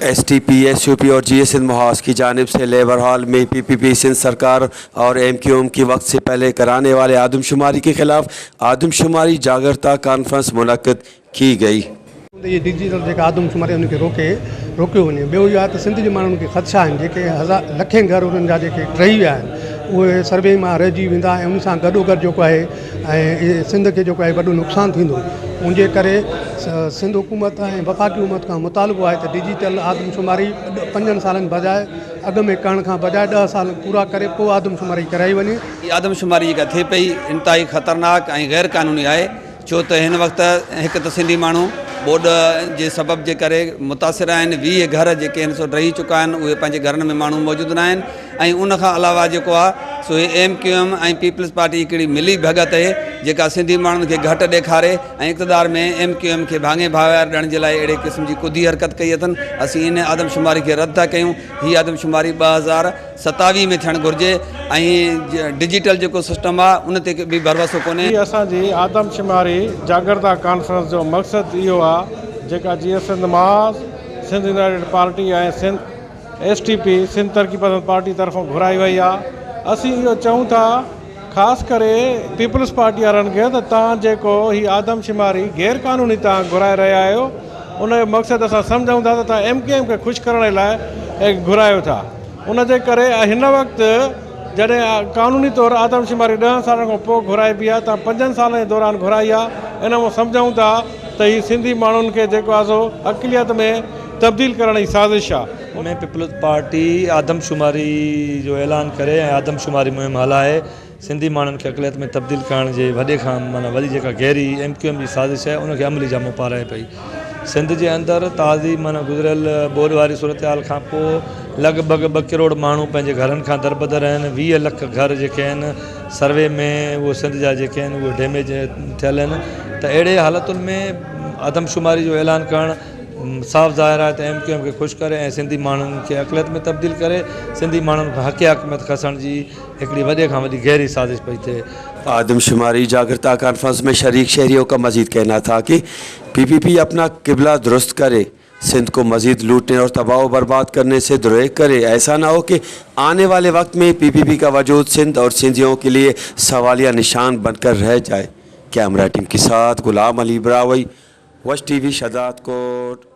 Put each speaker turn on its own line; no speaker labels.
STP, SUP और GSN महाज की जानिब से लेबर हॉल में पीपीपी सिंध सरकार और एमक्यूएम की वक्त से पहले कराने वाले आदमशुमारी के खिलाफ आदमशुमारी जागरूकता कॉन्फ्रेंस मुनक़िद की गई।
ये डिजिटल जेका आदमशुमारी उनखे रोकियो वञे। ॿियो इहो आहे त सिंध जे माण्हुनि खे ख़दशा आहिनि, जेके लखें घर उन्हनि जा जेके टही विया आहिनि उहे सर्वे मां रहिजी वेंदा ऐं उन सां गॾोगॾु जेको आहे ऐं सिंध खे जेको आहे वॾो नुक़सानु थींदो। उनजे करे सिंध हुकूमत ऐं वफ़ाक़ी हुकूमत खां मुतालबो आहे त डिजिटल आदमशुमारी 5 सालनि बजाए अॻ में करण खां बजाए 10 साल पूरा करे पोइ आदमशुमारी कराई वञे।
आदमशुमारी जेका थिए पई इंतहाई ख़तरनाक ऐं गैर क़ानूनी आहे, छो त हिन वक़्तु हिकु त सिंधी माण्हू ॿोॾ जे सबब जे करे मुतासिर आहिनि। 20 घर जेके हिन सो रही चुका आहिनि उहे पंहिंजे घरनि में माण्हू मौजूदु न आहिनि। ऐं उन खां अलावा जेको आहे सो एमक्यूएम ऐं पीपल्स पार्टी हिकिड़ी मिली भगत आहे जेका सिंधी माण्हुनि खे घटि ॾेखारे ऐं इक़्तदार में एमक्यूएम खे भाङे भावार ॾियण जे लाइ अहिड़े क़िस्म जी कुदी हरकत कई अथनि। असीं इन आदमशुमारी खे रद्द था कयूं। हीअ आदमशुमारी 2027 में थियणु घुरिजे ऐं डिजिटल जेको सिस्टम आहे उन ते बि भरवसो कोन्हे।
असांजी आदमशुमारी जागरूकता कॉन्फ्रेंस जो मक़सदु इहो आहे जेका जीएसएन महाज, सिंध यूनाइटेड पार्टी ऐं सिंध एसटीपी सिंध तरक़ी पसंद पार्टी तरफ़ों घुराई वई आहे। असीं इहो चऊं था ख़ासि करे पीपल्स पार्टी वारनि खे त तव्हां जेको हीअ आदमशुमारी गैर क़ानूनी तव्हां घुराए रहिया आहियो, उनजो मक़सदु असां सम्झूं था त तव्हां एमक्यूएम खे ख़ुशि करण लाइ घुरायो था। उनजे करे हिन वक़्तु जॾहिं क़ानूनी तौरु आदमशुमारी 10 सालनि खां पोइ घुराइबी आहे, तव्हां 5 सालनि जे दौरान घुराई आहे। इन मां सम्झूं था त हीअ सिंधी माण्हुनि खे जेको आहे सो अक़लियत में तब्दील करण जी साज़िश आहे।
उनमें पीपल्स पार्टी आदमशुमारी जो ऐलान करे ऐं आदमशुमारी मुहिम हलाए सिंधी माण्हुनि खे अक़लियत में तब्दील करण जे वॾे खां माना वॾी जेका गहरी एमक्यूएम जी साज़िश आहे उनखे अमली जामो पाराए पई। सिंध जे अंदरि ताज़ी माना गुज़िरियल ॿोॾ वारी सूरत हाल खां पोइ लॻभॻि 2 करोड़ माण्हू पंहिंजे घरनि खां दरबदर आहिनि। 20 लख घर जेके आहिनि सर्वे में उहे सिंध जा जेके आहिनि उहे डैमेज थियल आहिनि। त अहिड़े हालतुनि में आदमशुमारी जो ऐलान करणु साफ़ ज़ाहिर आहे त एमक्यूएम खे ख़ुशि करे ऐं सिंधी माण्हुनि खे अक़लियत में तब्दील करे सिंधी माण्हुनि खे हक़ हक़मत खसण जी हिकिड़ी वॾे खां वॾी गहरी साज़िश पई थिए।
आदमशुमारी जागरूकता कॉन्फ्रेंस में शरीक शहरियों का मजीद कहना था कि पीपीपी अपना किबला दुरुस्त करे, सिंध को मजीद लूटने और तबाह बर्बाद करने से दुरेक करे। ऐसा ना हो कि आने वाले वक्त में पीपीपी का वजूद सिंध और सिंधियों के लिए सवालिया निशान बनकर रह जाए। कैमरा टीम के साथ गुलाम अली ब्रावई, वश टीवी, शहजाद कोट।